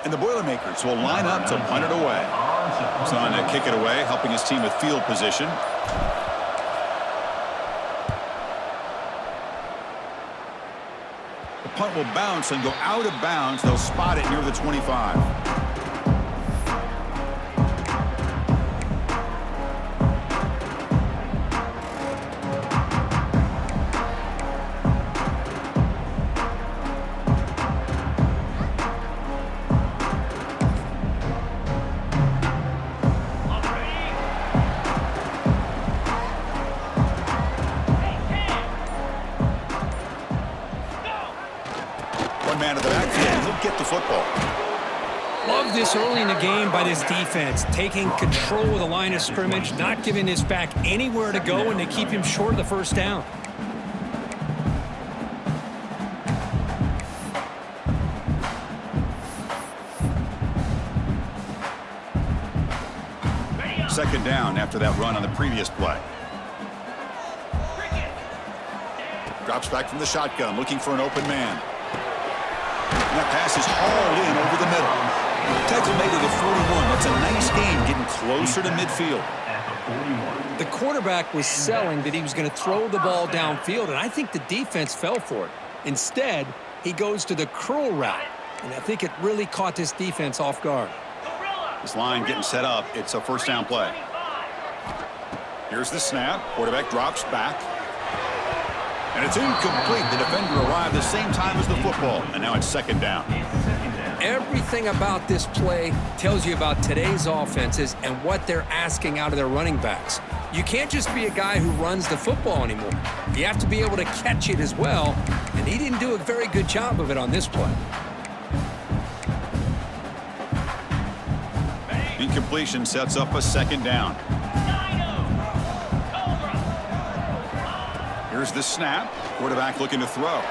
And the Boilermakers will line up to punt it away. So on to kick it away, helping his team with field position. The punt will bounce and go out of bounds. They'll spot it near the 25. Man of the backfield, and he'll get the football. Love this early in the game by this defense, taking control of the line of scrimmage, not giving this back anywhere to go, and they keep him short of the first down. Second down after that run on the previous play. Drops back from the shotgun, looking for an open man. And that pass is hauled in over the middle. Tackle made to the 41. That's a nice game, getting closer to midfield. The quarterback was selling that he was going to throw the ball downfield, and I think the defense fell for it. Instead, he goes to the curl route, and I think it really caught this defense off guard. This line getting set up. It's a first down play. Here's the snap. Quarterback drops back. And it's incomplete. The defender arrived the same time as the football. And now it's second down. Everything about this play tells you about today's offenses and what they're asking out of their running backs. You can't just be a guy who runs the football anymore. You have to be able to catch it as well. And he didn't do a very good job of it on this play. Incompletion sets up a second down. Here's the snap. Quarterback looking to throw.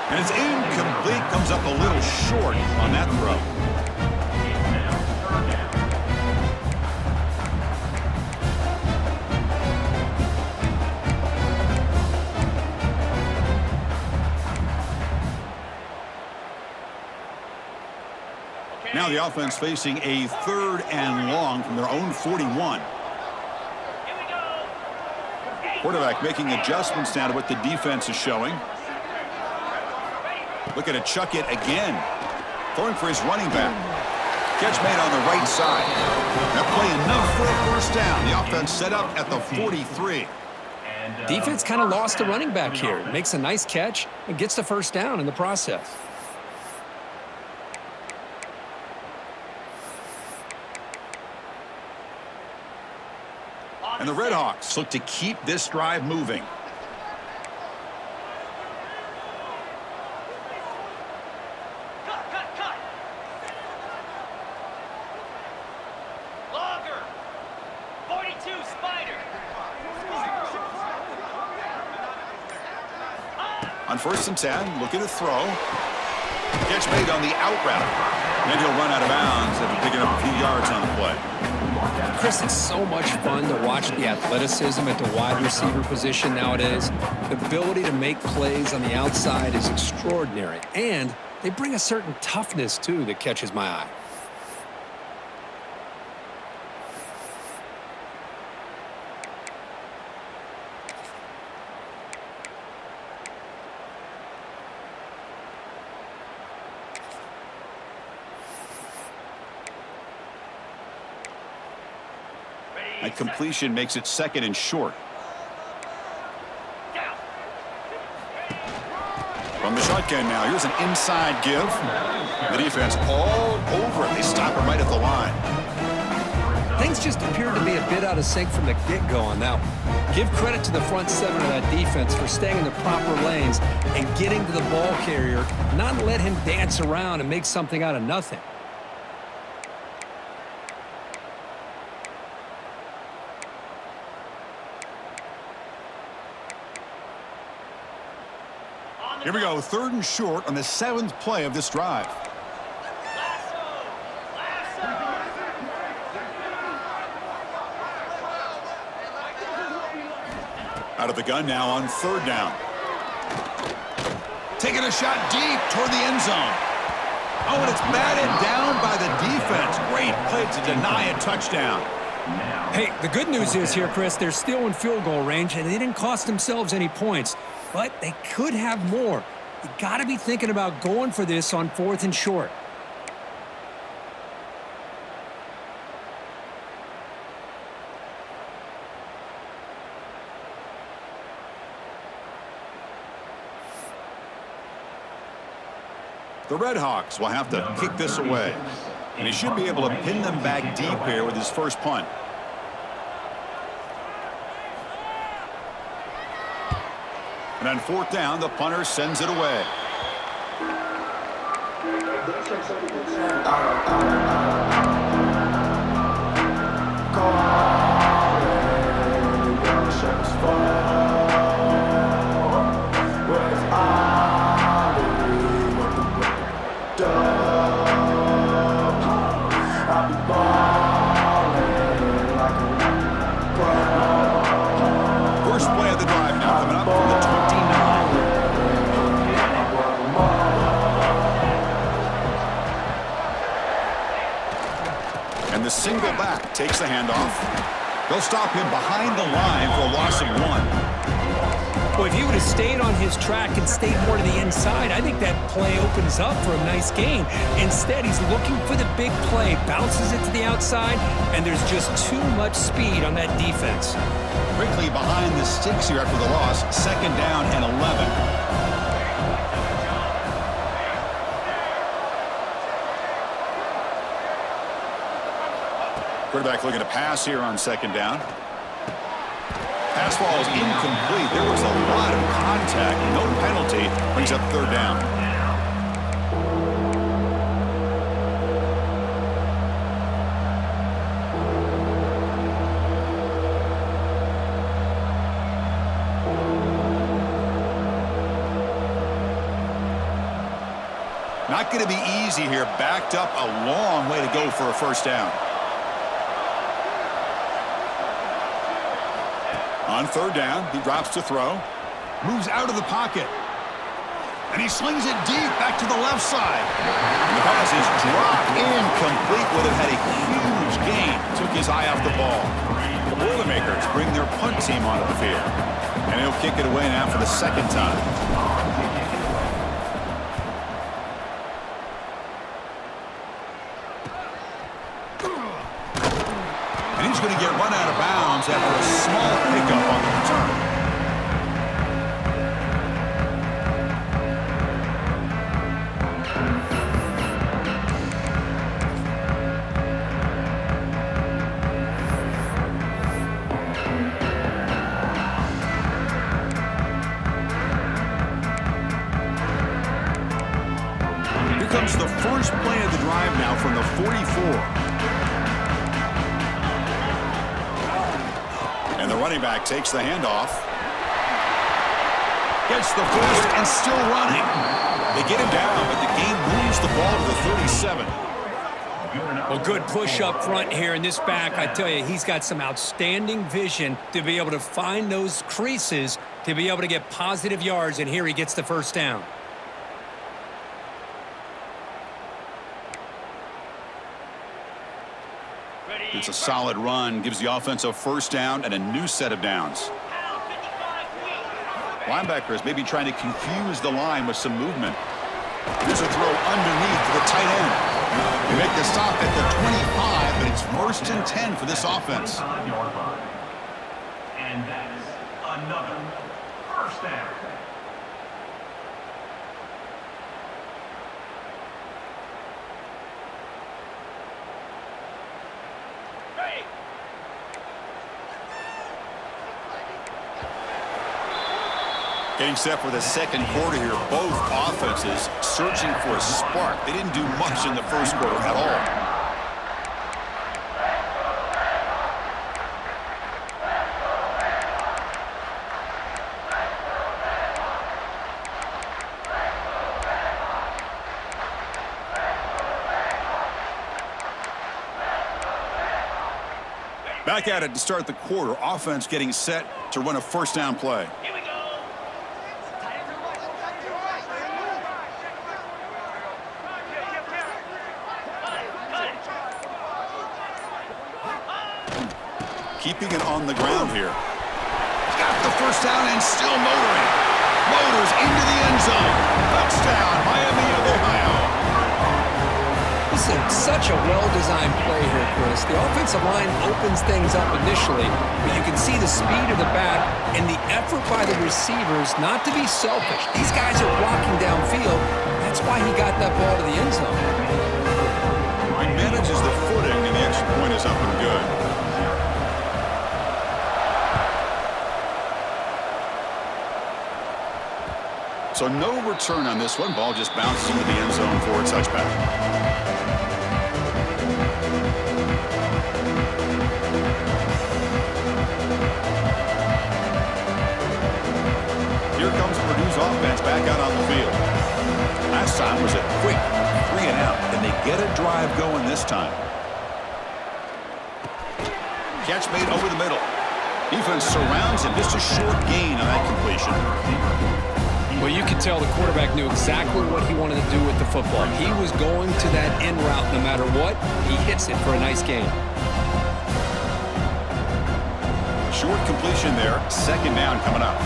And it's incomplete. Comes up a little short on that throw. Now the offense facing a 3rd and long from their own 41. Quarterback making adjustments now to what the defense is showing. Looking to chuck it again. Throwing for his running back. Catch made on the right side. That play enough for a first down. The offense set up at the 43. Defense kind of lost the running back here. Makes a nice catch and gets the first down in the process. And the Redhawks look to keep this drive moving. Longer. 42 Spider. On 1st and 10, looking to throw. Catch made on the out route. And he'll run out of bounds after picking up a few yards on the play. Chris, it's so much fun to watch the athleticism at the wide receiver position nowadays. The ability to make plays on the outside is extraordinary. And they bring a certain toughness, too, that catches my eye. That completion makes it 2nd and short. From the shotgun now, here's an inside give. The defense all over it. They stop it right at the line. Things just appear to be a bit out of sync from the get-go on that one. Give credit to the front 7 of that defense for staying in the proper lanes and getting to the ball carrier, not let him dance around and make something out of nothing. Here we go, 3rd and short on the 7th play of this drive. Out of the gun now on 3rd down. Taking a shot deep toward the end zone. Oh, and it's batted down by the defense. Great play to deny a touchdown. Hey, the good news is here, Chris, they're still in field goal range, and they didn't cost themselves any points. But they could have more. You got to be thinking about going for this on 4th and short. The Red Hawks will have to kick this away. And he should be able to pin them back deep here with his first punt. And on 4th down, the punter sends it away. First play of the drive now coming up from the 29. And the single back takes the handoff. They'll stop him behind the line for a loss of 1. Well, if he would have stayed on his track and stayed more to the inside, I think that play opens up for a nice gain. Instead, he's looking for the big play, bounces it to the outside, and there's just too much speed on that defense. Quickly behind the sticks here after the loss. 2nd down and 11. Quarterback looking to pass here on 2nd down. Pass ball is incomplete. There was a lot of contact. No penalty. Brings up 3rd down. Not going to be easy here. Backed up a long way to go for a 1st down. On 3rd down, he drops to throw. Moves out of the pocket. And he slings it deep back to the left side. And the pass is dropped incomplete. Would have had a huge gain. Took his eye off the ball. The Boilermakers bring their punt team onto the field. And he'll kick it away now for the 2nd time. And he's going to get run out of bounds after a small pickup on the return. Here comes the first play of the drive now from the 44. And the running back takes the handoff. Gets the first and still running. They get him down, but the game moves the ball to the 37. Well, good push up front here in this back. I tell you, he's got some outstanding vision to be able to find those creases, to be able to get positive yards, and here he gets the 1st down. It's a solid run, gives the offense a 1st down and a new set of downs. Linebackers maybe trying to confuse the line with some movement. There's a throw underneath to the tight end. They make the stop at the 25, but it's 1st and 10 for this offense. And that is another 1st down. Getting set for the 2nd quarter here. Both offenses searching for a spark. They didn't do much in the 1st quarter at all. Back at it to start the quarter. Offense getting set to run a 1st down play. Here we go. keeping it on the ground here. Got the first down and still motoring. Motors into the end zone. Touchdown, Miami of Ohio. This is such a well-designed play here, Chris. The offensive line opens things up initially, but you can see the speed of the back and the effort by the receivers not to be selfish. These guys are blocking downfield. That's why he got that ball to the end zone. He manages the footing, and the extra point is up and good. So no return on this one. Ball just bounces into the end zone for a touchback. Here comes Purdue's offense back out on the field. Last time was a quick 3 and out, and they get a drive going this time. Catch made over the middle. Defense surrounds him. Just a short gain on that completion. Well, you could tell the quarterback knew exactly what he wanted to do with the football. He was going to that in route no matter what. He hits it for a nice gain. Short completion there. Second down coming up.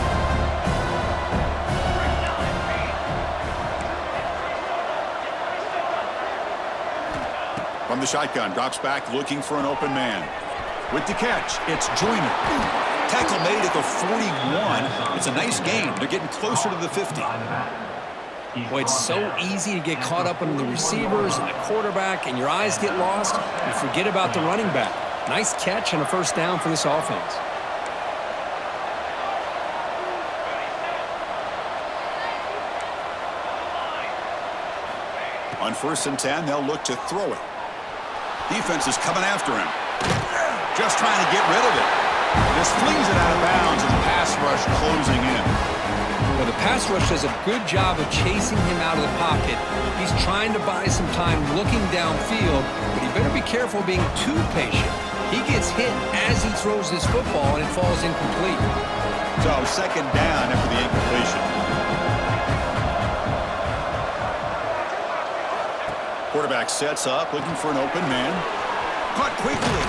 From the shotgun, drops back looking for an open man. With the catch, it's Joyner. Tackle made at the 41. It's a nice gain. They're getting closer to the 50. Boy, it's so easy to get caught up in the receivers and the quarterback, and your eyes get lost. You forget about the running back. Nice catch and a first down for this offense. On 1st and 10, they'll look to throw it. Defense is coming after him. Just trying to get rid of it. Just flings it out of bounds, and the pass rush closing in. Well, the pass rush does a good job of chasing him out of the pocket. He's trying to buy some time looking downfield, but he better be careful being too patient. He gets hit as he throws this football, and it falls incomplete. So second down after the incompletion. Quarterback sets up, looking for an open man. Caught quickly.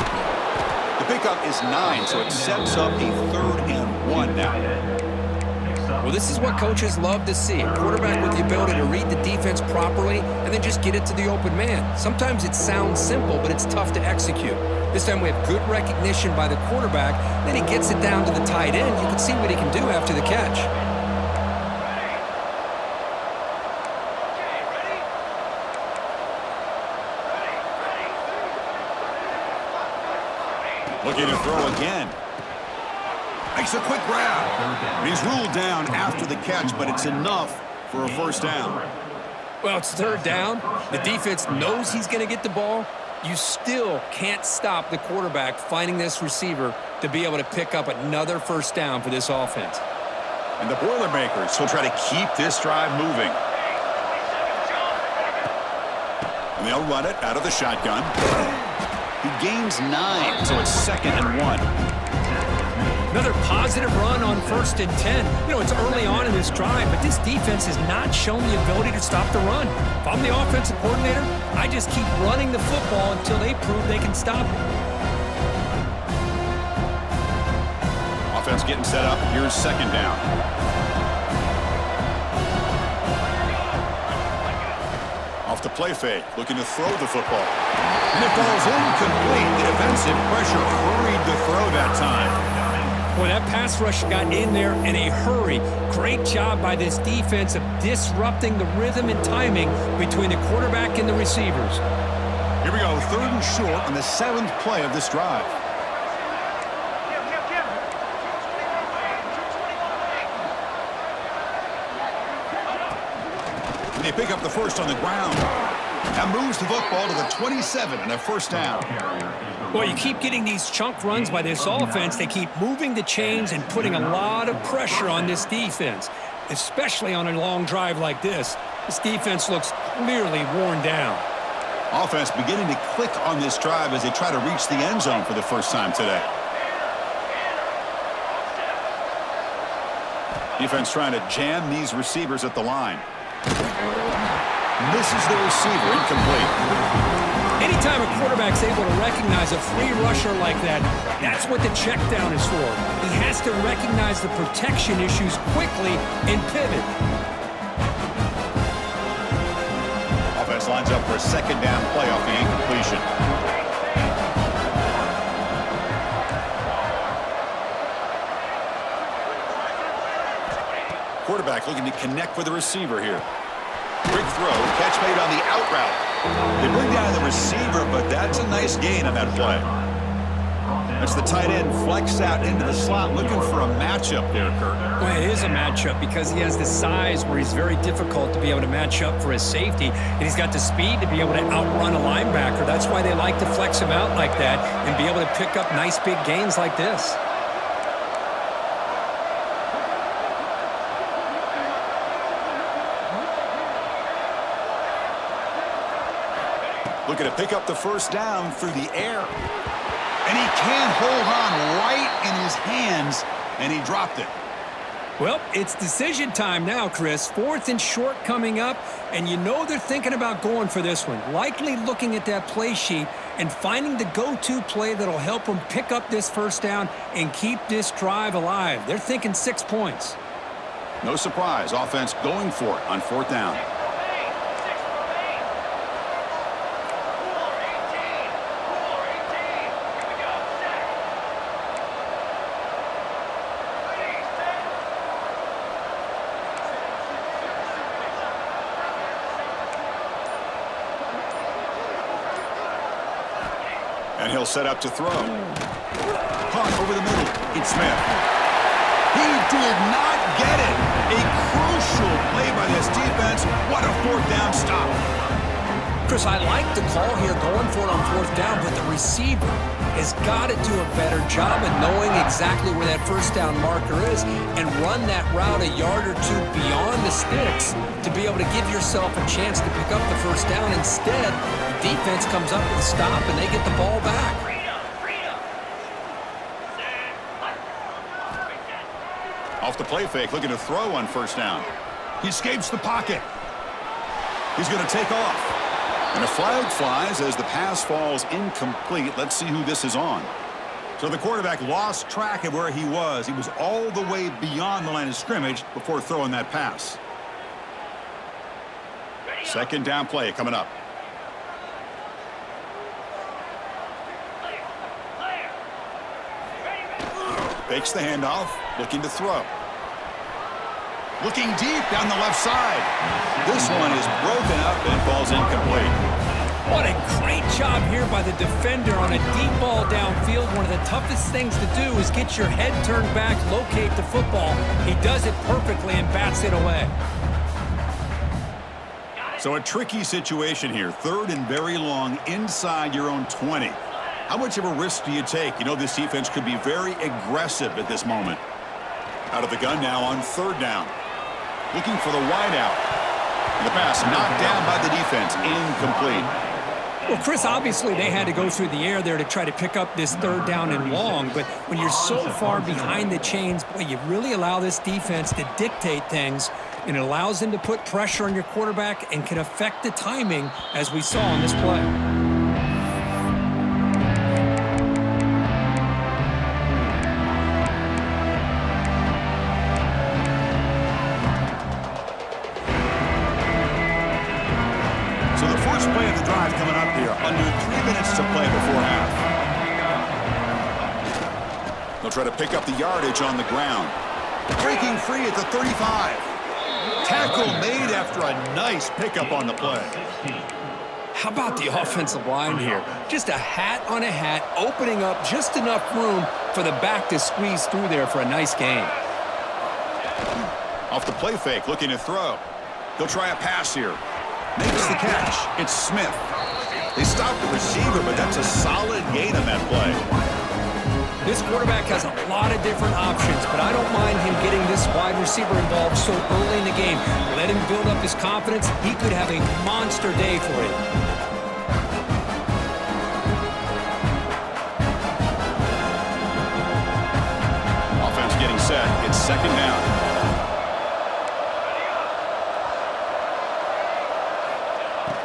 The pickup is 9, so it sets up a 3rd and 1 now. Well, this is what coaches love to see. A quarterback with the ability to read the defense properly and then just get it to the open man. Sometimes it sounds simple, but it's tough to execute. This time we have good recognition by the quarterback. Then he gets it down to the tight end. You can see what he can do after the catch. Looking to throw again. Makes a quick grab. He's ruled down after the catch, but it's enough for a first down. Well, it's 3rd down. The defense knows he's going to get the ball. You still can't stop the quarterback finding this receiver to be able to pick up another first down for this offense. And the Boilermakers will try to keep this drive moving. And they'll run it out of the shotgun. He gains 9, so it's 2nd and 1. Another positive run on 1st and 10. You know, it's early on in this drive, but this defense has not shown the ability to stop the run. If I'm the offensive coordinator, I just keep running the football until they prove they can stop it. Offense getting set up. Here's 2nd down. Off the play fake, looking to throw the football. And it falls incomplete. The defensive pressure hurried the throw that time. Boy, that pass rush got in there in a hurry. Great job by this defense of disrupting the rhythm and timing between the quarterback and the receivers. Here we go, 3rd and short on the 7th play of this drive. And they pick up the first on the ground. That moves the football to the 27 and a first down. Well, you keep getting these chunk runs by this offense. They keep moving the chains and putting a lot of pressure on this defense, especially on a long drive like this. This defense looks clearly worn down. Offense beginning to click on this drive as they try to reach the end zone for the first time today. Defense trying to jam these receivers at the line. Misses the receiver, incomplete. Anytime a quarterback quarterback's able to recognize a free rusher like that, that's what the check down is for. He has to recognize the protection issues quickly and pivot. Offense lines up for a second down play off the incompletion. Quarterback looking to connect with the receiver here. Quick throw, catch made on the out route. They bring down the receiver, but that's a nice gain on that play. That's the tight end flex out into the slot, looking for a matchup there, Kurt. Well, it is a matchup because he has the size where he's very difficult to be able to match up for his safety, and he's got the speed to be able to outrun a linebacker. That's why they like to flex him out like that and be able to pick up nice big gains like this. Looking to pick up the first down through the air. And he can't hold on right in his hands, and he dropped it. Well, it's decision time now, Chris. 4th and short coming up, and you know they're thinking about going for this one. Likely looking at that play sheet and finding the go-to play that'll help them pick up this first down and keep this drive alive. They're thinking 6 points. No surprise, offense going for it on 4th down. And he'll set up to throw. Caught over the middle. It's Smith. He did not get it. A crucial play by this defense. What a 4th down stop. Chris, I like the call here going for it on 4th down, but the receiver has got to do a better job of knowing exactly where that first down marker is and run that route a yard or two beyond the sticks to be able to give yourself a chance to pick up the first down. Instead, the defense comes up with a stop and they get the ball back. Off the play fake, looking to throw on 1st down. He escapes the pocket. He's going to take off. And a flag flies as the pass falls incomplete. Let's see who this is on. So the quarterback lost track of where he was. He was all the way beyond the line of scrimmage before throwing that pass. Second down play coming up. Fakes the handoff, looking to throw. Looking deep down the left side. This one is broken up and falls incomplete. What a great job here by the defender on a deep ball downfield. One of the toughest things to do is get your head turned back, locate the football. He does it perfectly and bats it away. So a tricky situation here. 3rd and very long inside your own 20. How much of a risk do you take? You know this defense could be very aggressive at this moment. Out of the gun now on 3rd down. Looking for the wide out. And the pass knocked down by the defense. Incomplete. Well, Chris, obviously they had to go through the air there to try to pick up this 3rd down and long. But when you're so far behind the chains, boy, you really allow this defense to dictate things. And it allows them to put pressure on your quarterback and can affect the timing, as we saw on this play. Play of the drive coming up here. Under 3 minutes to play before half. They'll try to pick up the yardage on the ground. Breaking free at the 35. Tackle made after a nice pickup on the play. How about the offensive line here? Just a hat on a hat, opening up just enough room for the back to squeeze through there for a nice gain. Off the play fake, looking to throw. He'll try a pass here. Makes the catch. It's Smith. They stop the receiver, but that's a solid gain on that play. This quarterback has a lot of different options, but I don't mind him getting this wide receiver involved so early in the game. Let him build up his confidence. He could have a monster day for you. Offense getting set. It's 2nd down.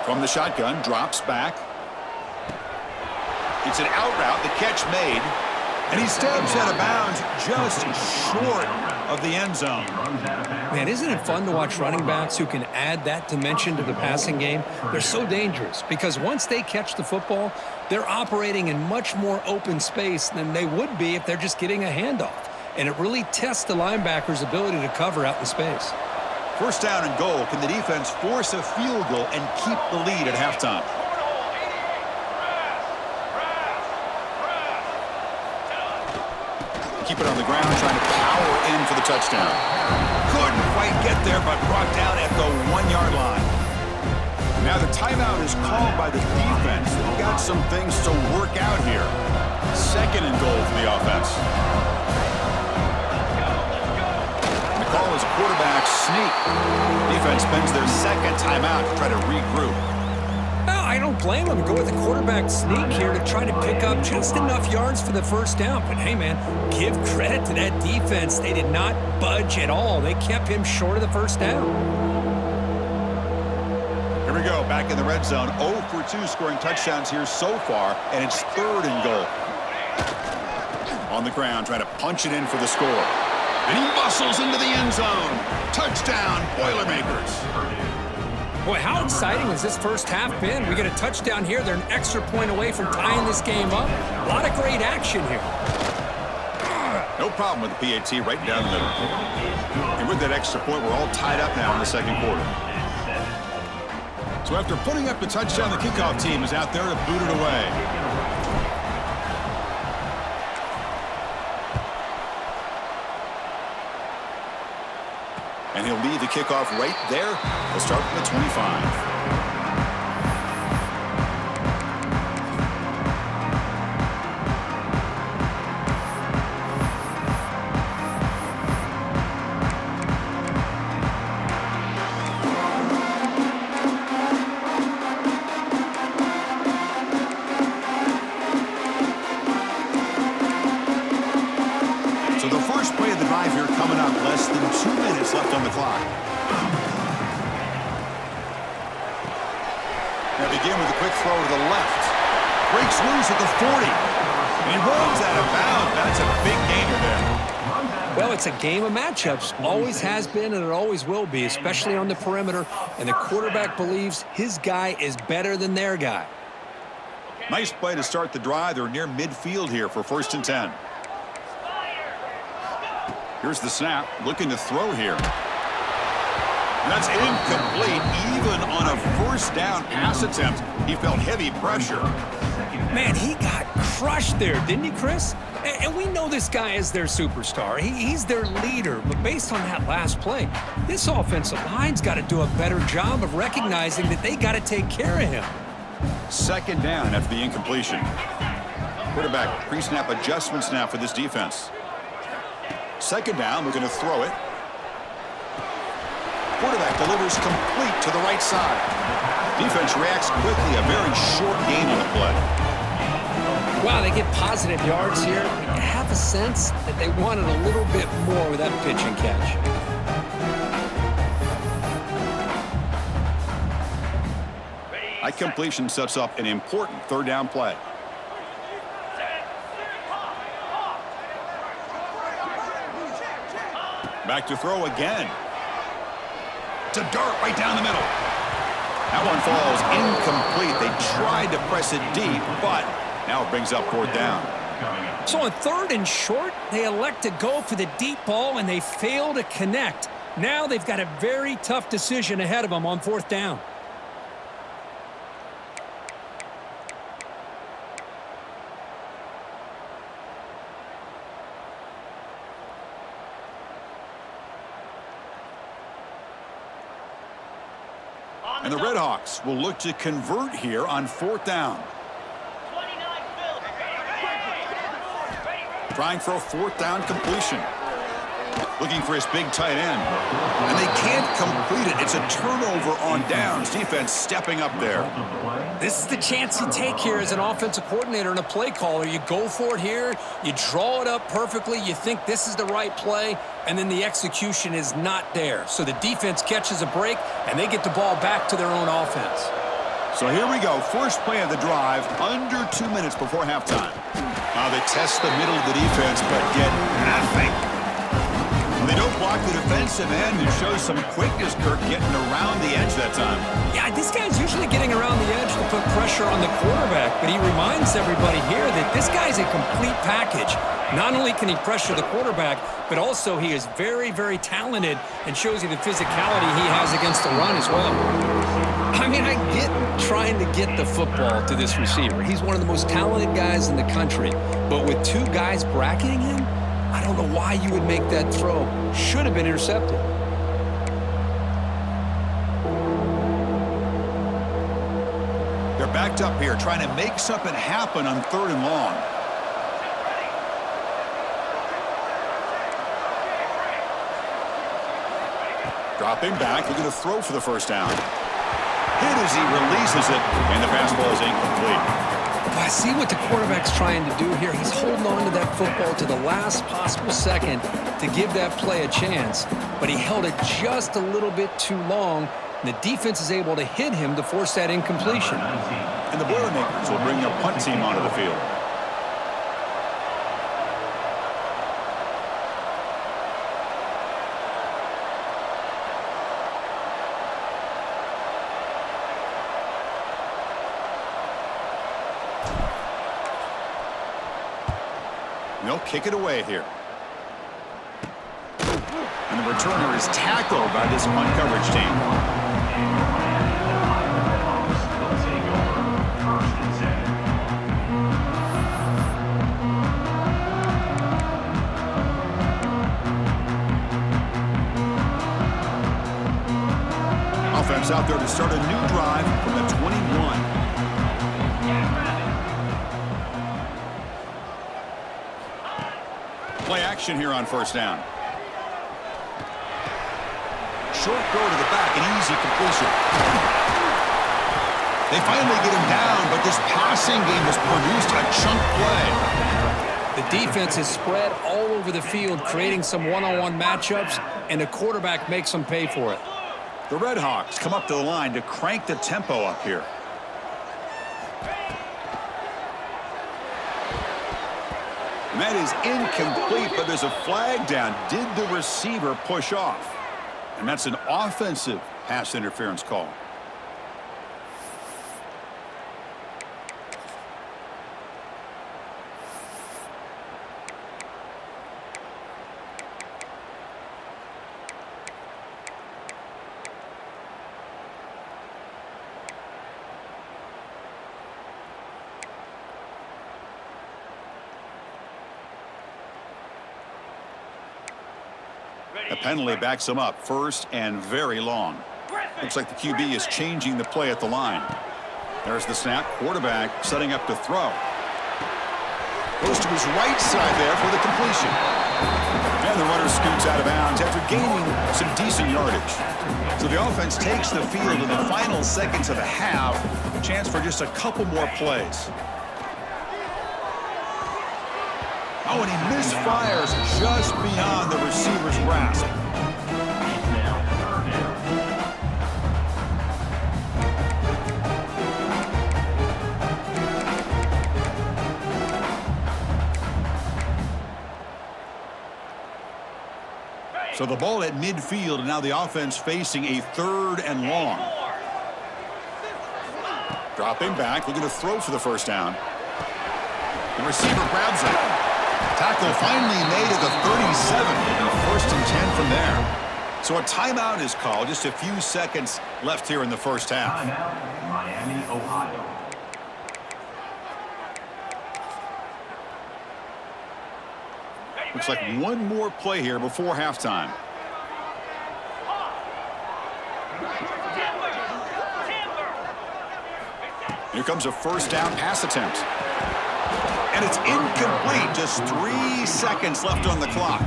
From the shotgun, drops back. It's an out route, the catch made, and he steps out of bounds just short of the end zone. Man, isn't it fun to watch running backs who can add that dimension to the passing game? They're so dangerous because once they catch the football, they're operating in much more open space than they would be if they're just getting a handoff. And it really tests the linebacker's ability to cover out in space. First down and goal. Can the defense force a field goal and keep the lead at halftime? Keep it on the ground, trying to power in for the touchdown. Couldn't quite get there, but brought down at the 1-yard line. Now the timeout is called by the defense. They've got some things to work out here. Second and goal for the offense. The call is quarterback sneak. Defense spends their second timeout to try to regroup. Well, I don't blame them. Go with the quarterback sneak here to try to pick up just enough yards for the first down. But, hey, man, give credit to that defense. They did not budge at all. They kept him short of the first down. Here we go, back in the red zone. 0 for 2 scoring touchdowns here so far, and it's third and goal. On the ground, trying to punch it in for the score. And he muscles into the end zone. Touchdown, Boilermakers. Boy, how exciting has this first half been? We get a touchdown here. They're an extra point away from tying this game up. A lot of great action here. No problem with the PAT right down the middle. And with that extra point, we're all tied up now in the second quarter. So after putting up the touchdown, the kickoff team is out there to boot it away. And he'll lead the kickoff right there. We'll start from the 25. So the first play of the drive here coming up, less than 2 minutes left on the clock. Now begin with a quick throw to the left. Breaks loose at the 40. And he rolls out of bounds. That's a big gainer there. Well, it's a game of matchups. Always has been and it always will be, especially on the perimeter. And the quarterback believes his guy is better than their guy. Nice play to start the drive. They're near midfield here for 1st and 10. Here's the snap, looking to throw here. And that's incomplete. Even on a first down pass attempt, he felt heavy pressure. Man, he got crushed there, didn't he, Chris? And we know this guy is their superstar. He's their leader. But based on that last play, this offensive line's got to do a better job of recognizing that they got to take care of him. Second down after the incompletion. Quarterback pre-snap adjustments now for this defense. Second down, we're going to throw it. Quarterback delivers complete to the right side. Defense reacts quickly. A very short gain on the play. Wow, they get positive yards here. I have a sense that they wanted a little bit more with that pitch and catch. That completion sets up an important third down play. Back to throw again. To dart right down the middle. That one falls incomplete. They tried to press it deep, but now it brings up 4th down. So on 3rd and short, they elect to go for the deep ball, and they fail to connect. Now they've got a very tough decision ahead of them on 4th down. And the Redhawks will look to convert here on 4th down. Trying for a 4th down completion. Looking for his big tight end. And they can't complete it. It's a turnover on downs. Defense stepping up there. This is the chance you take here as an offensive coordinator and a play caller. You go for it here. You draw it up perfectly. You think this is the right play. And then the execution is not there. So the defense catches a break, and they get the ball back to their own offense. So here we go. First play of the drive, under 2 minutes before halftime. They test the middle of the defense, but get nothing. They don't block the defensive end and show some quickness, Kirk, getting around the edge that time. Yeah, this guy's usually getting around the edge to put pressure on the quarterback, but he reminds everybody here that this guy's a complete package. Not only can he pressure the quarterback, but also he is very, very talented and shows you the physicality he has against the run as well. I mean, I get trying to get the football to this receiver. He's one of the most talented guys in the country, but with two guys bracketing him, I don't know why you would make that throw. Should have been intercepted. They're backed up here, trying to make something happen on 3rd and long. Dropping back, looking to throw for the first down. Hit as he releases it, and the pass ball is incomplete. I see what the quarterback's trying to do here. He's holding on to that football to the last possible second to give that play a chance, but he held it just a little bit too long, and the defense is able to hit him to force that incompletion. And the Boilermakers will bring their punt team onto the field. They'll kick it away here. And the returner is tackled by this punt coverage team. Offense out there to start a new drive from the 21. Play action here on first down. Short throw to the back, an easy completion. They finally get him down, but this passing game has produced a chunk play. The defense is spread all over the field, creating some one-on-one matchups, and the quarterback makes them pay for it. The Red Hawks come up to the line to crank the tempo up here. And that is incomplete, but there's a flag down. Did the receiver push off? And that's an offensive pass interference call. The penalty backs him up, first and very long. Looks like the QB is changing the play at the line. There's the snap. Quarterback setting up to throw. Goes to his right side there for the completion. And the runner scoots out of bounds after gaining some decent yardage. So the offense takes the field in the final seconds of the half. A chance for just a couple more plays. Oh, and he misfires just beyond the receiver's grasp. So the ball at midfield, and now the offense facing a 3rd and long. Dropping back, looking to throw for the first down. The receiver grabs it. Tackle finally made at the 37, and 1st and 10 from there. So a timeout is called. Just a few seconds left here in the first half. Timeout, Miami, Ohio. Looks like one more play here before halftime. Here comes a first down pass attempt. And it's incomplete. Just 3 seconds left on the clock.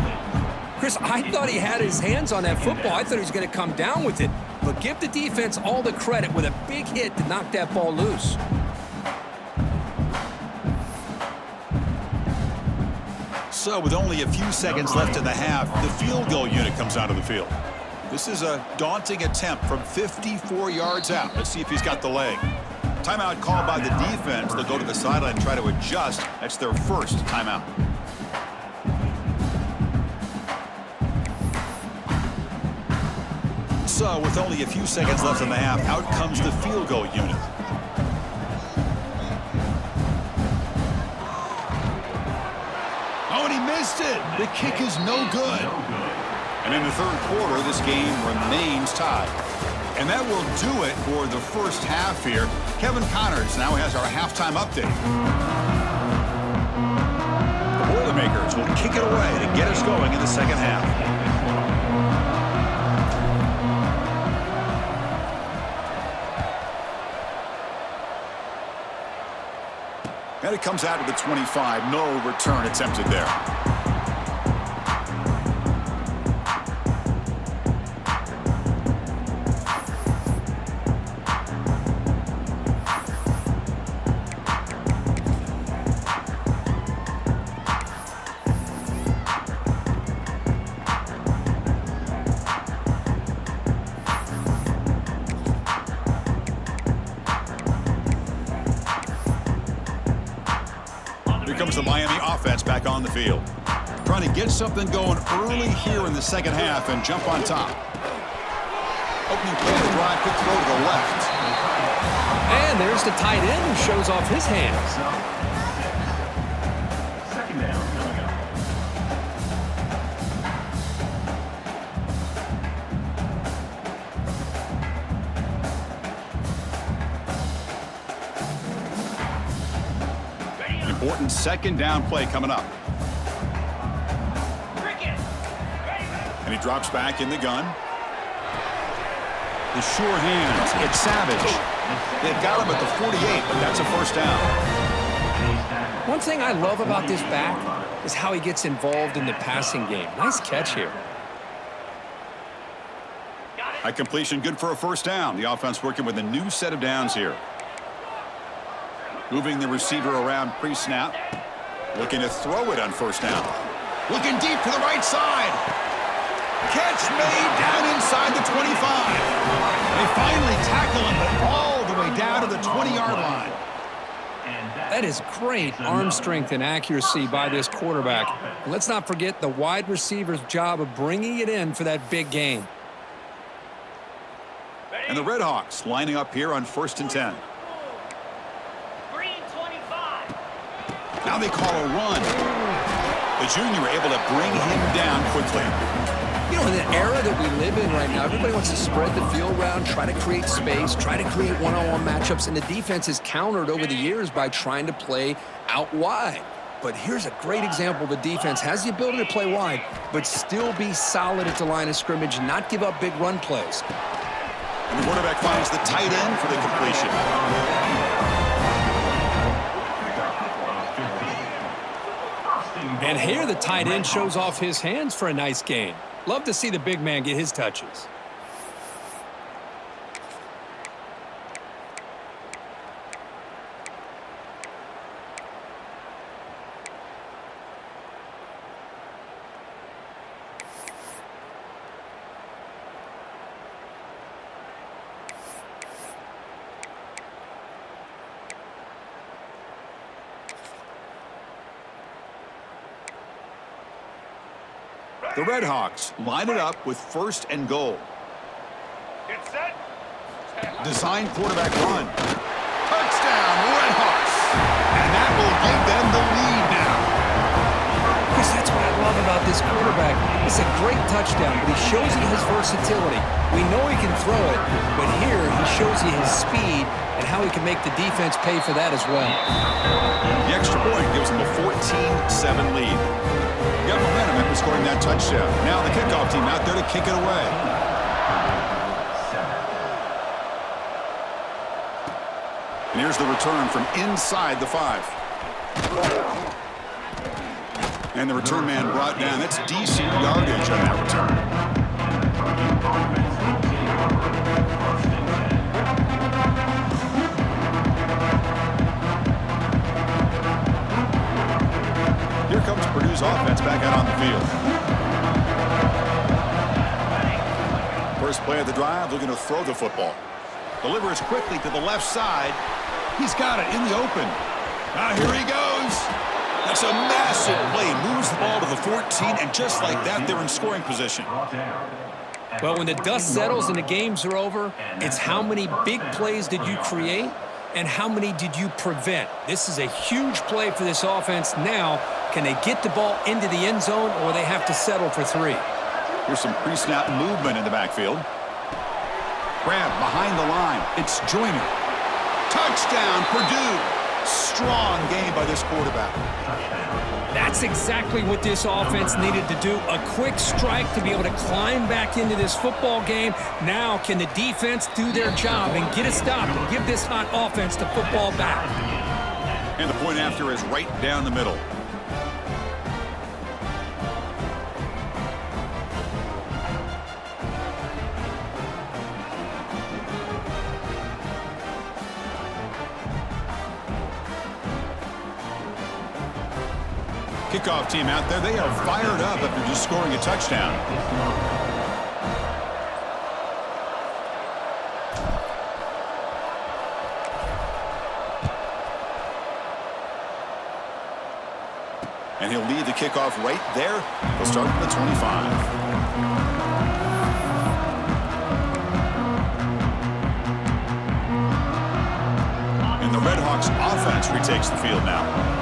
Chris, I thought he had his hands on that football. I thought he was going to come down with it. But give the defense all the credit with a big hit to knock that ball loose. So with only a few seconds left in the half, the field goal unit comes out of the field. This is a daunting attempt from 54 yards out. Let's see if he's got the leg. Timeout called by the defense. They'll go to the sideline and try to adjust. That's their first timeout. So, with only a few seconds left in the half, out comes the field goal unit. Oh, and he missed it. The kick is no good. And in the third quarter, this game remains tied. And that will do it for the first half here. Kevin Connors now has our halftime update. The Boilermakers will kick it away to get us going in the second half. And it comes out to the 25. No return attempted there. Comes the Miami offense back on the field. Trying to get something going early here in the second half and jump on top. Opening play of the drive, quick throw to the left. And there's the tight end who shows off his hands. Second down, coming up. Important second down play coming up. And he drops back in the gun. The sure hands. It's Savage. They've got him at the 48, but that's a first down. One thing I love about this back is how he gets involved in the passing game. Nice catch here. A completion good for a first down. The offense working with a new set of downs here. Moving the receiver around pre-snap. Looking to throw it on first down. Looking deep to the right side. Catch made down inside the 25. They finally tackle him, but all the way down to the 20-yard line. That is great arm strength and accuracy by this quarterback. Let's not forget the wide receiver's job of bringing it in for that big game. And the Redhawks lining up here on 1st and 10. Now they call a run. The junior able to bring him down quickly. You know, in the era that we live in right now, everybody wants to spread the field around, try to create space, try to create one-on-one matchups, and the defense is countered over the years by trying to play out wide. But here's a great example. The defense has the ability to play wide, but still be solid at the line of scrimmage and not give up big run plays. And the quarterback finds the tight end for the completion. And here the tight end shows off his hands for a nice gain. Love to see the big man get his touches. The Redhawks line it up with 1st and goal. Get set. Design quarterback run. Touchdown, Redhawks. And that will give them the lead now. Because that's what I love about this quarterback. It's a great touchdown, but he shows you his versatility. We know he can throw it, but here he shows you his speed and how he can make the defense pay for that as well. The extra point gives them a 14-7 lead. Got momentum after scoring that touchdown. Now the kickoff team out there to kick it away. And here's the return from inside the 5. And the return man brought down. That's decent yardage on that return. Here comes Purdue's offense back out on the field. First play of the drive, looking to throw the football. Delivers quickly to the left side. He's got it in the open. Now here he goes. That's a massive play. Moves the ball to the 14, and just like that, they're in scoring position. Well, when the dust settles and the games are over, it's how many big plays did you create and how many did you prevent. This is a huge play for this offense. Now, can they get the ball into the end zone, or they have to settle for 3? Here's some pre-snap movement in the backfield. Grab behind the line. It's Joyner. Touchdown, Purdue. Strong game by this quarterback. That's exactly what this offense needed to do. A quick strike to be able to climb back into this football game. Now, can the defense do their job and get a stop and give this hot offense the football back? And the point after is right down the middle. Kickoff team out there, they are fired up after just scoring a touchdown. And he'll lead the kickoff right there. He'll start from the 25. And the Redhawks offense retakes the field now.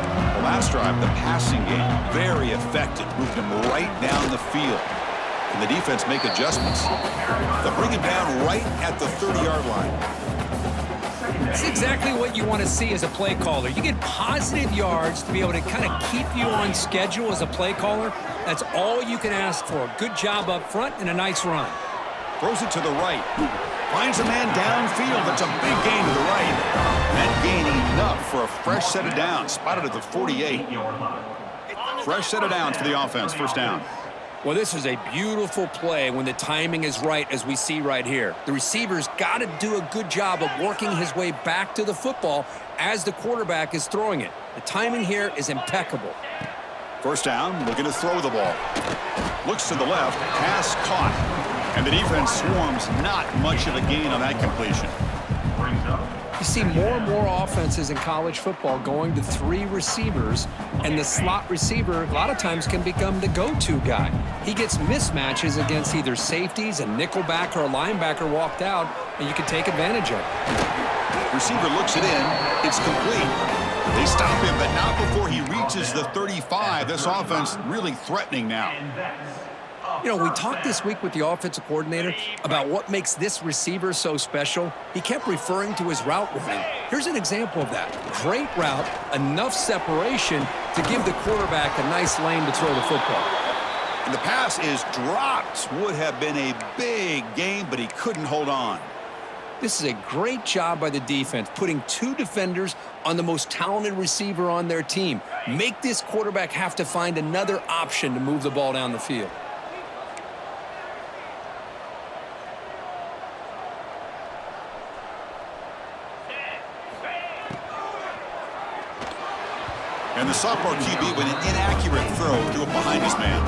Last drive, the passing game, very effective. Moved him right down the field. Can the defense make adjustments? They'll bring him down right at the 30-yard line. That's exactly what you want to see as a play caller. You get positive yards to be able to kind of keep you on schedule as a play caller. That's all you can ask for. A good job up front and a nice run. Throws it to the right. Finds a man downfield. That's a big gain to the right. That gain enough for a fresh set of downs. Spotted at the 48. Fresh set of downs for the offense. First down. Well, this is a beautiful play when the timing is right, as we see right here. The receiver's got to do a good job of working his way back to the football as the quarterback is throwing it. The timing here is impeccable. First down, looking to throw the ball. Looks to the left, pass caught. And the defense swarms, not much of a gain on that completion. You see more and more offenses in college football going to 3 receivers, and the slot receiver a lot of times can become the go-to guy. He gets mismatches against either safeties, a nickelback, or a linebacker walked out, and you can take advantage of it. Receiver looks it in. It's complete. They stop him, but not before he reaches the 35. This offense really threatening now. You know, we talked this week with the offensive coordinator about what makes this receiver so special. He kept referring to his route running. Here's an example of that. Great route, enough separation to give the quarterback a nice lane to throw the football. And the pass is dropped. Would have been a big gain, but he couldn't hold on. This is a great job by the defense, putting 2 defenders on the most talented receiver on their team. Make this quarterback have to find another option to move the ball down the field. And the sophomore QB with an inaccurate throw threw it behind his man.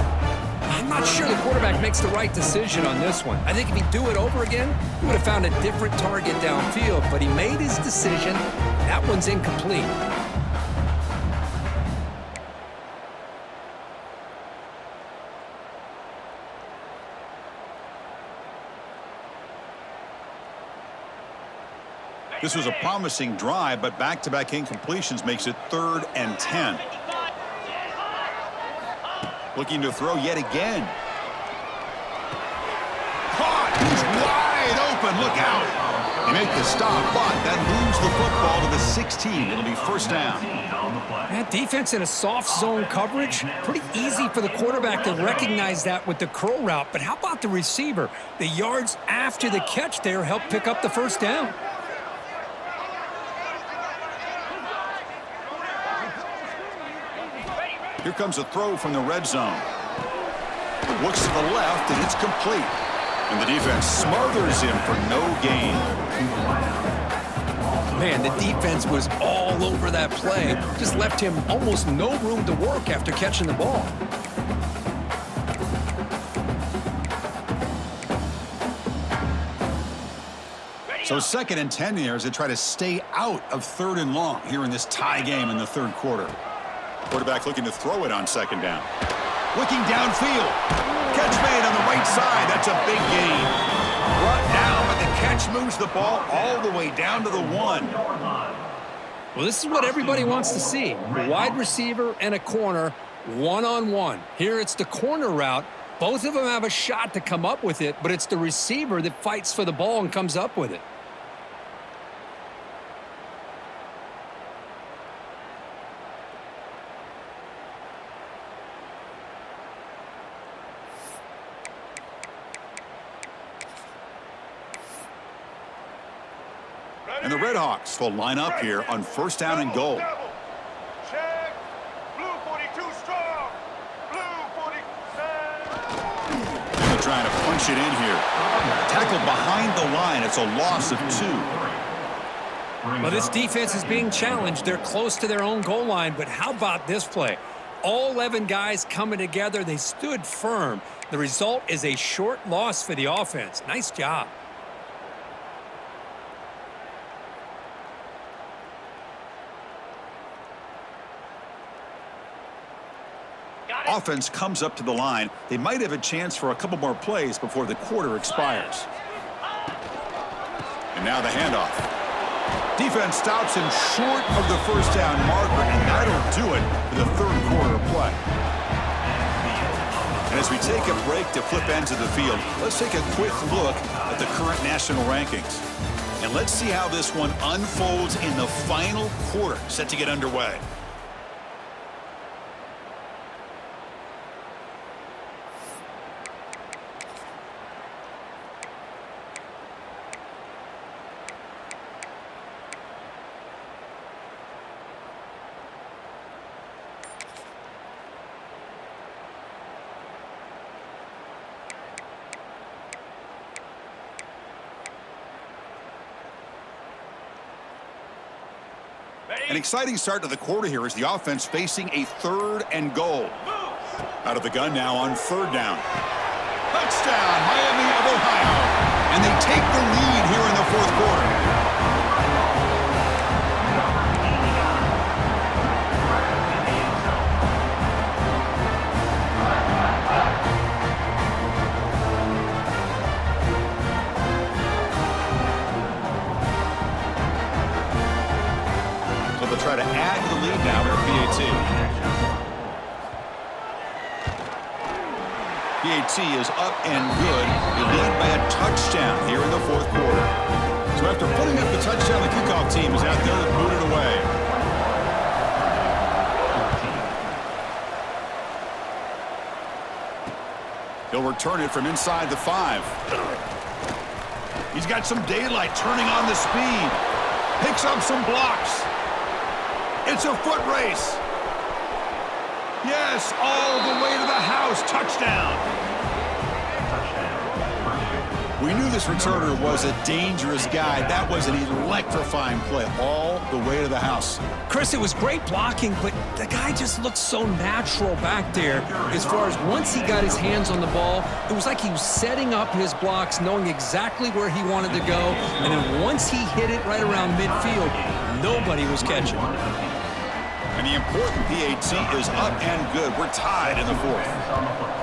I'm not sure the quarterback makes the right decision on this one. I think if he'd do it over again, he would have found a different target downfield, but he made his decision. That one's incomplete. This was a promising drive, but back-to-back incompletions makes it 3rd and 10. Looking to throw yet again. Caught! He's wide open. Look out. They make the stop, but that moves the football to the 16. It'll be first down. That defense in a soft zone coverage, pretty easy for the quarterback to recognize that with the curl route. But how about the receiver? The yards after the catch there help pick up the first down. Here comes a throw from the red zone. Looks to the left, and it's complete. And the defense smothers him for no gain. Man, the defense was all over that play. Just left him almost no room to work after catching the ball. So 2nd and 10 here as they try to stay out of 3rd and long here in this tie game in the 3rd quarter. Quarterback looking to throw it on 2nd down. Looking downfield. Catch made on the right side. That's a big gain. Brought down, but the catch moves the ball all the way down to the 1. Well, this is what everybody wants to see. A wide receiver and a corner, one-on-one. Here it's the corner route. Both of them have a shot to come up with it, but it's the receiver that fights for the ball and comes up with it. And the Redhawks will line up here on 1st down and goal. Check. Blue 42 strong. Blue 47. And they're trying to punch it in here. Tackled behind the line. It's a loss of 2. Well, this defense is being challenged. They're close to their own goal line, but how about this play? All 11 guys coming together. They stood firm. The result is a short loss for the offense. Nice job. Offense comes up to the line. They might have a chance for a couple more plays before the quarter expires. And now the handoff. Defense stops him short of the 1st down marker, and that'll do it for the 3rd quarter of play. And as we take a break to flip ends of the field, let's take a quick look at the current national rankings. And let's see how this one unfolds in the final quarter, set to get underway. An exciting start to the quarter here as the offense facing a 3rd and goal. Out of the gun now on 3rd down. Touchdown, Miami of Ohio. And they take the lead here in the 4th quarter. Try to add to the lead now with PAT. PAT is up and good. They lead by a touchdown here in the 4th quarter. So after putting up the touchdown, the kickoff team is out there to boot it away. He'll return it from inside the 5. He's got some daylight turning on the speed. Picks up some blocks. It's a foot race. Yes, all the way to the house. Touchdown. We knew this returner was a dangerous guy. That was an electrifying play all the way to the house. Chris, it was great blocking, but the guy just looked so natural back there. As far as once he got his hands on the ball, it was like he was setting up his blocks, knowing exactly where he wanted to go. And then once he hit it right around midfield, nobody was catching. And the important PAT is up and good. We're tied in the 4th.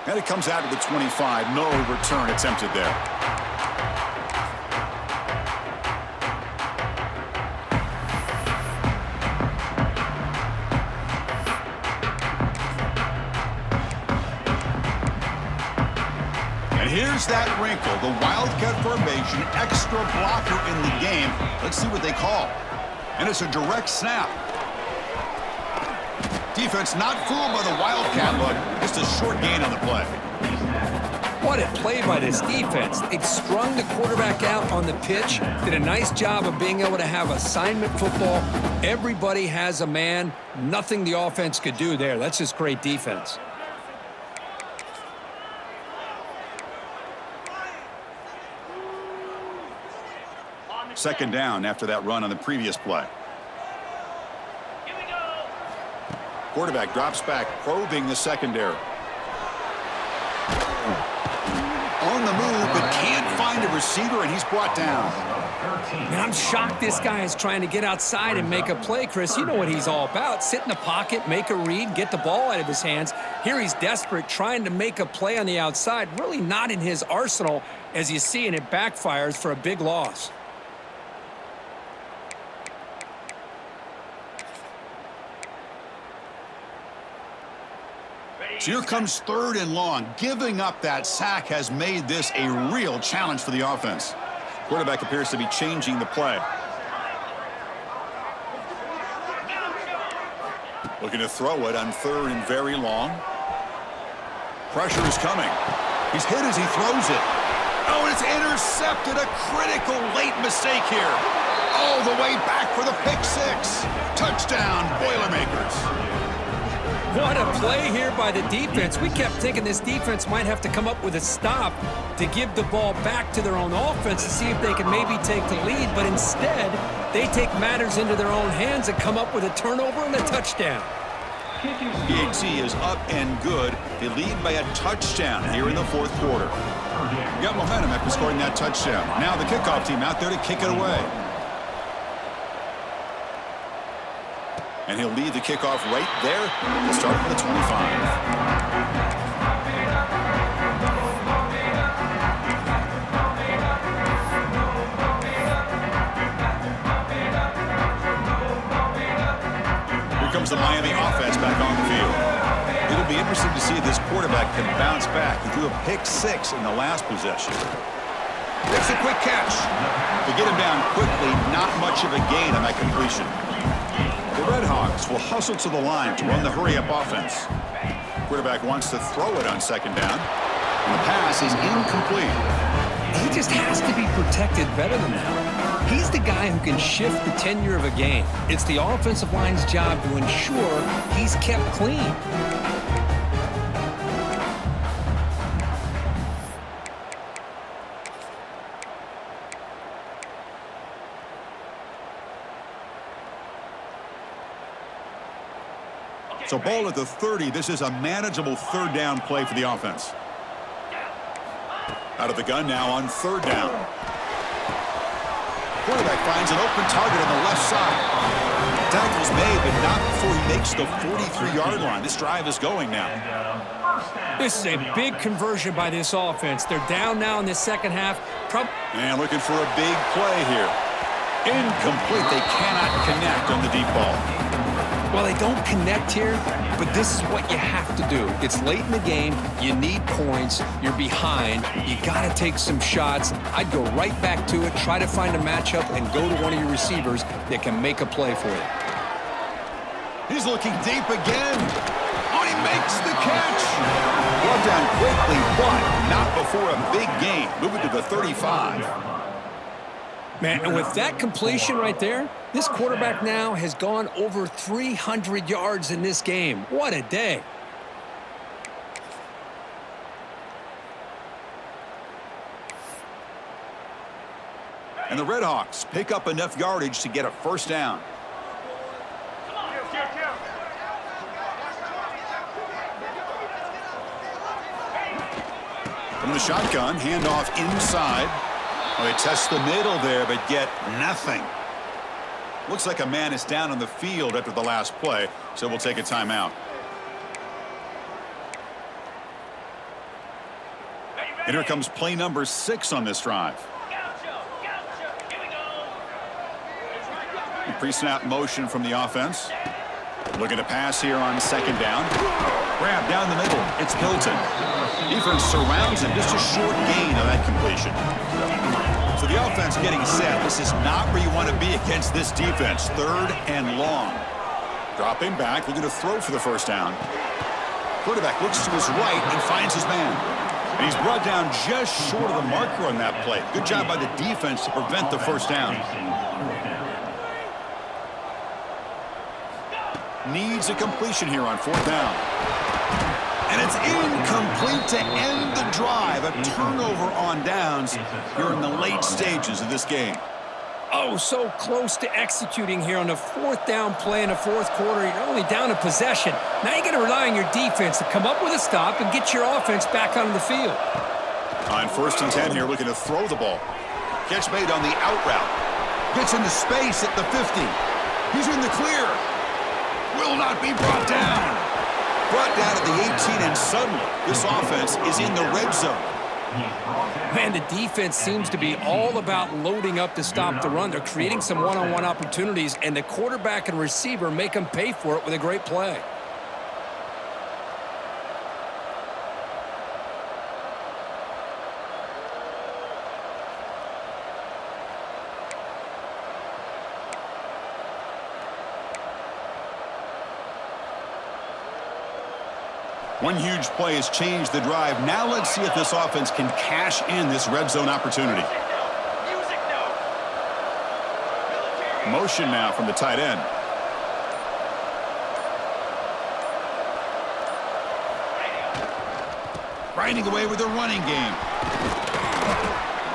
And it comes out to the 25. No return attempted there. And here's that wrinkle. The Wildcat formation, extra blocker in the game. Let's see what they call. And it's a direct snap. Defense not fooled by the Wildcat look. Just a short gain on the play. What a play by this defense. They strung the quarterback out on the pitch, did a nice job of being able to have assignment football. Everybody has a man. Nothing the offense could do there. That's just great defense. Second down after that run on the previous play. Quarterback drops back, probing the secondary. On the move receiver, and he's brought down. Man, I'm shocked this guy is trying to get outside and make a play, Chris. You know what he's all about. Sit in the pocket, make a read, get the ball out of his hands. Here he's desperate, trying to make a play on the outside. Really not in his arsenal, as you see, and it backfires for a big loss. So here comes 3rd and long. Giving up that sack has made this a real challenge for the offense. Quarterback appears to be changing the play. Looking to throw it on 3rd and very long. Pressure is coming. He's hit as he throws it. Oh, and it's intercepted. A critical late mistake here. All the way back for the pick 6. Touchdown, Boilermakers. What a play here by the defense. We kept thinking this defense might have to come up with a stop to give the ball back to their own offense to see if they can maybe take the lead, but instead they take matters into their own hands and come up with a turnover and a touchdown. PAT is up and good. They lead by a touchdown here in the 4th quarter. Got momentum after scoring that touchdown. Now the kickoff team out there to kick it away. And he'll lead the kickoff right there. We'll start from the 25. Here comes the Miami offense back on the field. It'll be interesting to see if this quarterback can bounce back. He threw a pick 6 in the last possession. It's a quick catch. To get him down quickly, not much of a gain on that completion. The Red Hawks will hustle to the line to run the hurry-up offense. Quarterback wants to throw it on 2nd down, and the pass is incomplete. He just has to be protected better than that. He's the guy who can shift the tenure of a game. It's the offensive line's job to ensure he's kept clean. So ball at the 30. This is a manageable 3rd down play for the offense. Out of the gun now on 3rd down. Quarterback finds an open target on the left side. Tackle's made, but not before he makes the 43-yard line. This drive is going now. This is a big conversion by this offense. They're down now in the 2nd half. And looking for a big play here. Incomplete. They cannot connect on the deep ball. Well, they don't connect here, but this is what you have to do. It's late in the game. You need points. You're behind. You got to take some shots. I'd go right back to it, try to find a matchup, and go to one of your receivers that can make a play for you. He's looking deep again. Oh, he makes the catch. Brought down quickly, but not before a big gain. Moving to the 35. Man, and with that completion right there, this quarterback now has gone over 300 yards in this game. What a day. And the Red Hawks pick up enough yardage to get a 1st down. From the shotgun, handoff inside. Well, they test the middle there, but get nothing. Looks like a man is down on the field after the last play, so we'll take a timeout. And here comes play number 6 on this drive. Pre-snap motion from the offense. Looking to pass here on 2nd down. Grab down the middle. It's Hilton. Defense surrounds him. Just a short gain on that completion. So the offense getting set. This is not where you want to be against this defense. 3rd and long. Dropping back, looking to throw for the 1st down. Quarterback looks to his right and finds his man. And he's brought down just short of the marker on that play. Good job by the defense to prevent the 1st down. Needs a completion here on 4th down. And it's incomplete to end the drive. A turnover on downs here in the late stages of this game. Oh, so close to executing here on the 4th down play in the 4th quarter. You're only down a possession. Now you got to rely on your defense to come up with a stop and get your offense back onto the field. On 1st and 10 here, looking to throw the ball. Catch made on the out route. Gets into space at the 50. He's in the clear. Will not be brought down. Brought down at the 18, and suddenly this offense is in the red zone. Man, the defense seems to be all about loading up to stop the run. They're creating some one-on-one opportunities, and the quarterback and receiver make them pay for it with a great play. One huge play has changed the drive. Now let's see if this offense can cash in this red zone opportunity. Motion now from the tight end. Grinding away with the running game.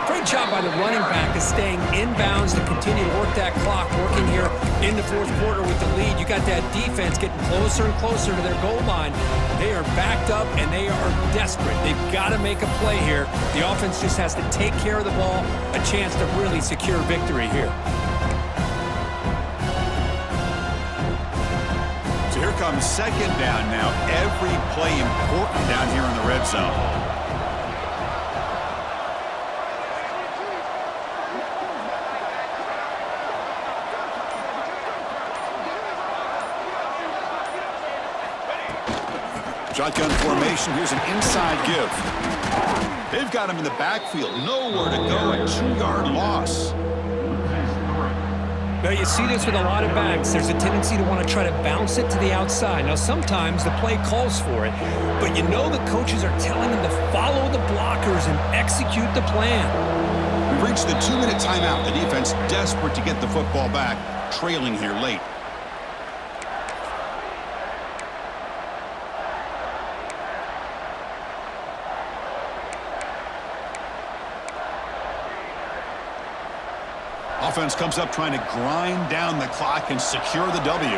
Great job by the running back of staying inbounds to continue to work that clock, working here in the 4th quarter with the lead. You got that defense getting closer and closer to their goal line. They are backed up, and they are desperate. They've got to make a play here. The offense just has to take care of the ball, a chance to really secure victory here. So here comes 2nd down now. Every play important down here in the red zone. Shotgun formation. Here's an inside give. They've got him in the backfield. Nowhere to go. A 2-yard loss. Now, you see this with a lot of backs. There's a tendency to want to try to bounce it to the outside. Now, sometimes the play calls for it, but you know the coaches are telling them to follow the blockers and execute the plan. We've reached the 2-minute timeout. The defense desperate to get the football back, trailing here late. Offense comes up trying to grind down the clock and secure the W.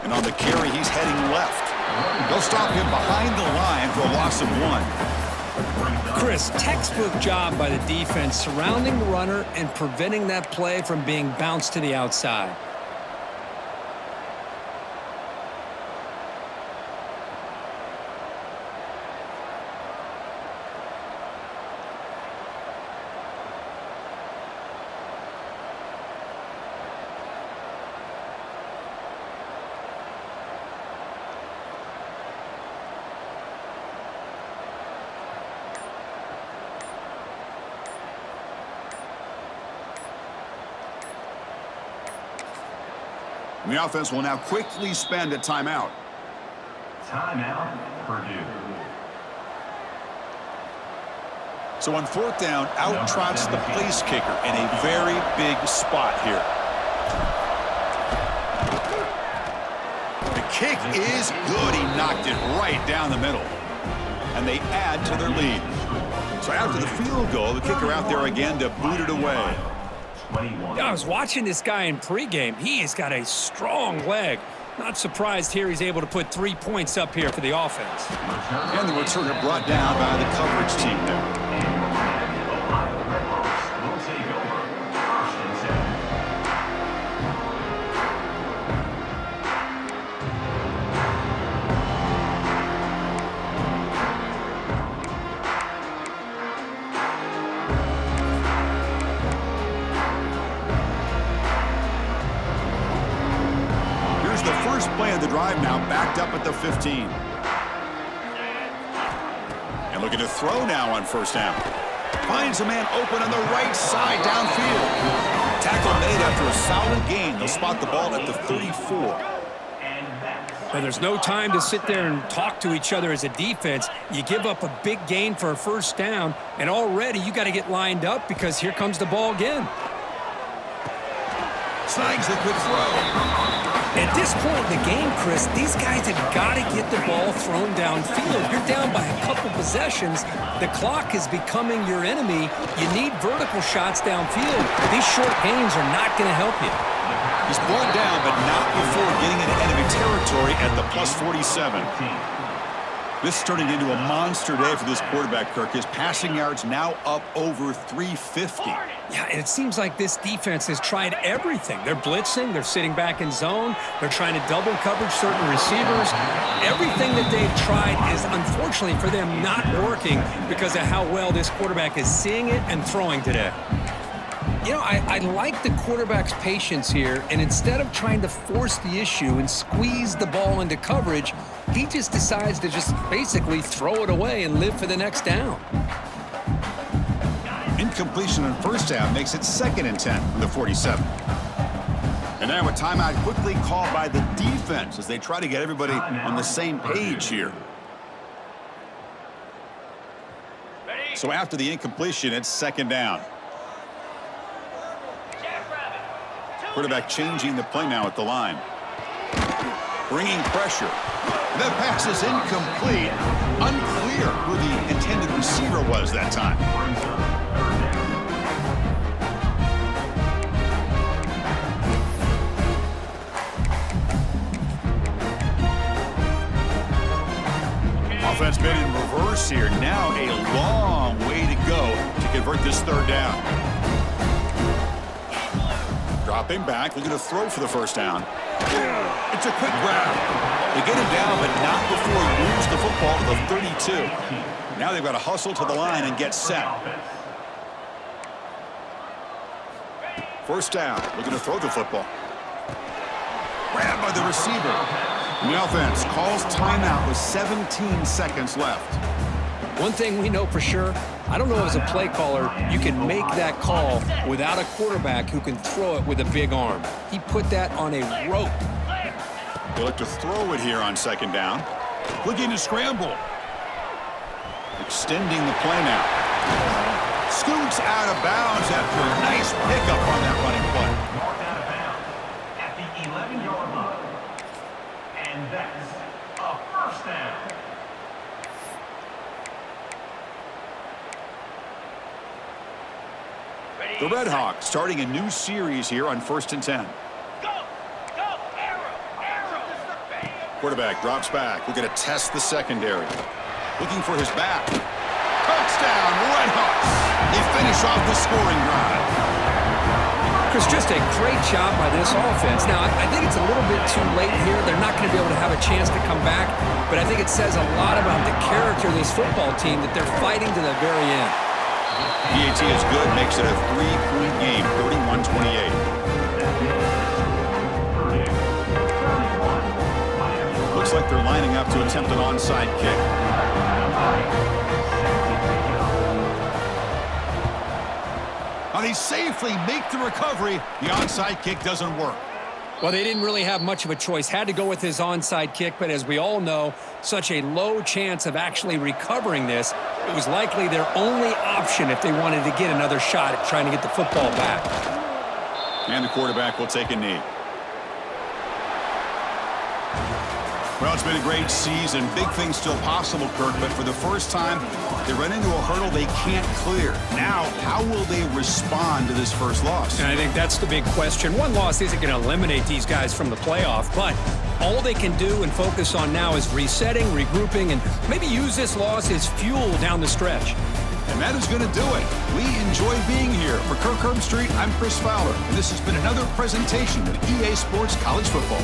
And on the carry, he's heading left. They'll stop him behind the line for a loss of 1. Chris, textbook job by the defense surrounding the runner and preventing that play from being bounced to the outside. The offense will now quickly spend a timeout. Timeout, Purdue. So on 4th down, out trots the place kicker in a very big spot here. The kick is good. He knocked it right down the middle. And they add to their lead. So after the field goal, the kicker out there again to boot it away. I was watching this guy in pregame. He has got a strong leg. Not surprised here he's able to put 3 points up here for the offense. And the returner brought down by the coverage team there. Play of the drive now, backed up at the 15. And looking to throw now on 1st down. Finds a man open on the right side downfield. Tackle made after a solid gain. They'll spot the ball at the 34. Now, there's no time to sit there and talk to each other as a defense. You give up a big gain for a 1st down, and already you got to get lined up because here comes the ball again. Snags the quick throw. At this point in the game, Chris, these guys have got to get the ball thrown downfield. You're down by a couple possessions. The clock is becoming your enemy. You need vertical shots downfield. These short gains are not going to help you. He's brought down, but not before getting into enemy territory at the plus 47. This is turning into a monster day for this quarterback, Kirk. His passing yards now up over 350. Yeah, and it seems like this defense has tried everything. They're blitzing, they're sitting back in zone, they're trying to double coverage certain receivers. Everything that they've tried is, unfortunately for them, not working because of how well this quarterback is seeing it and throwing today. You know, I like the quarterback's patience here, and instead of trying to force the issue and squeeze the ball into coverage, he just decides to just basically throw it away and live for the next down. Incompletion on first down makes it 2nd and 10 from the 47. And now a timeout quickly called by the defense as they try to get everybody on the same page here. So after the incompletion, it's 2nd down. Quarterback changing the play now at the line. Bringing pressure. The pass is incomplete. Unclear who the intended receiver was that time. Offense been in reverse here. Now a long way to go to convert this 3rd down. Dropping back, looking to throw for the 1st down. It's a quick grab. They get him down, but not before he moves the football to the 32. Now they've got to hustle to the line and get set. 1st down, looking to throw the football. Grabbed by the receiver. And the offense calls timeout with 17 seconds left. One thing we know for sure, I don't know as a play caller, you can make that call without a quarterback who can throw it with a big arm. He put that on a rope. They look to throw it here on 2nd down. Looking to scramble. Extending the play now. Scoots out of bounds after a nice pickup on that running play. Marked out of bounds at the 11-yard line. And that's a 1st down. The Red Hawks starting a new series here on 1st and 10. Quarterback drops back. We're going to test the secondary. Looking for his back. Touchdown, Red Hawks. They finish off the scoring drive. Chris, just a great job by this offense. Now, I think it's a little bit too late here. They're not going to be able to have a chance to come back, but I think it says a lot about the character of this football team that they're fighting to the very end. PAT is good, makes it a 3-point game, 31-28. Looks like they're lining up to attempt an onside kick. Now they safely make the recovery. The onside kick doesn't work. Well, they didn't really have much of a choice. Had to go with his onside kick, but as we all know, such a low chance of actually recovering this. It was likely their only option if they wanted to get another shot at trying to get the football back. And the quarterback will take a knee. Well, it's been a great season. Big things still possible, Kirk, but for the first time, they run into a hurdle they can't clear. Now, how will they respond to this first loss? And I think that's the big question. One loss isn't going to eliminate these guys from the playoff, but all they can do and focus on now is resetting, regrouping, and maybe use this loss as fuel down the stretch. And that is going to do it. We enjoy being here. For Kirk Herbstreit, I'm Chris Fowler, and this has been another presentation of EA Sports College Football.